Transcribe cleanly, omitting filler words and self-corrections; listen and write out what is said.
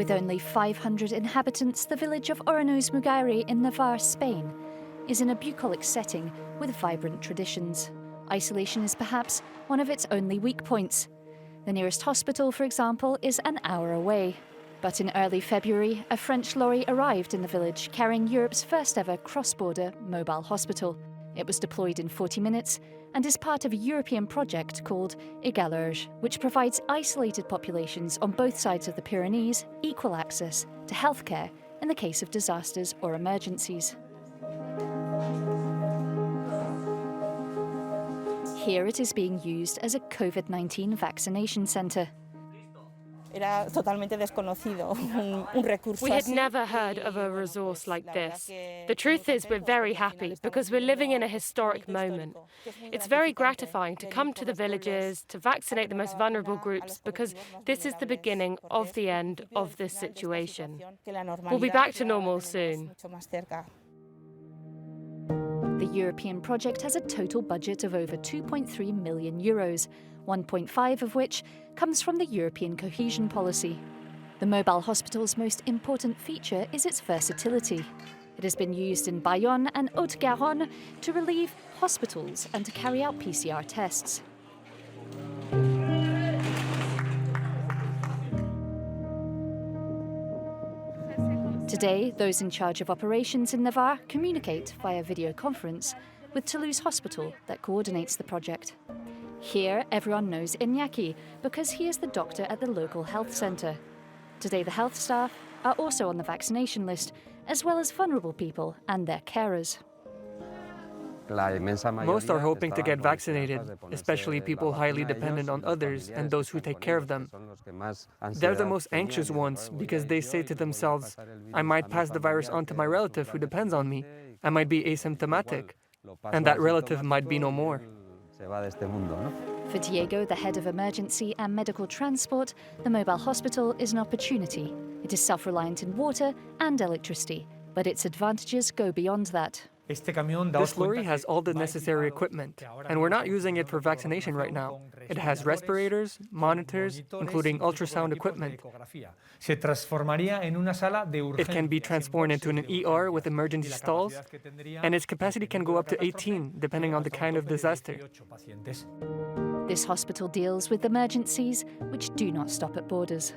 With only 500 inhabitants, the village of Oronoz Mugaire in Navarre, Spain, is in a bucolic setting with vibrant traditions. Isolation is perhaps one of its only weak points. The nearest hospital, for example, is an hour away. But in early February, a French lorry arrived in the village carrying Europe's first ever cross-border mobile hospital. It was deployed in 40 minutes and is part of a European project called EGALURG, which provides isolated populations on both sides of the Pyrenees equal access to healthcare in the case of disasters or emergencies. Here it is being used as a COVID-19 vaccination centre. We had never heard of a resource like this. The truth is we're very happy because we're living in a historic moment. It's very gratifying to come to the villages, to vaccinate the most vulnerable groups, because this is the beginning of the end of this situation. We'll be back to normal soon. The European project has a total budget of over €2.3 million, 1.5 of which comes from the European cohesion policy. The mobile hospital's most important feature is its versatility. It has been used in Bayonne and Haute-Garonne to relieve hospitals and to carry out PCR tests. Today, those in charge of operations in Navarre communicate via video conference with Toulouse Hospital that coordinates the project. Here, everyone knows Iñaki because he is the doctor at the local health centre. Today, the health staff are also on the vaccination list, as well as vulnerable people and their carers. Most are hoping to get vaccinated, especially people highly dependent on others and those who take care of them. They're the most anxious ones because they say to themselves, I might pass the virus on to my relative who depends on me. I might be asymptomatic, and that relative might be no more. For Diego, the head of emergency and medical transport, the mobile hospital is an opportunity. It is self-reliant in water and electricity, but its advantages go beyond that. This lorry has all the necessary equipment, and we're not using it for vaccination right now. It has respirators, monitors, including ultrasound equipment. It can be transformed into an ER with emergency stalls, and its capacity can go up to 18, depending on the kind of disaster. This hospital deals with emergencies which do not stop at borders.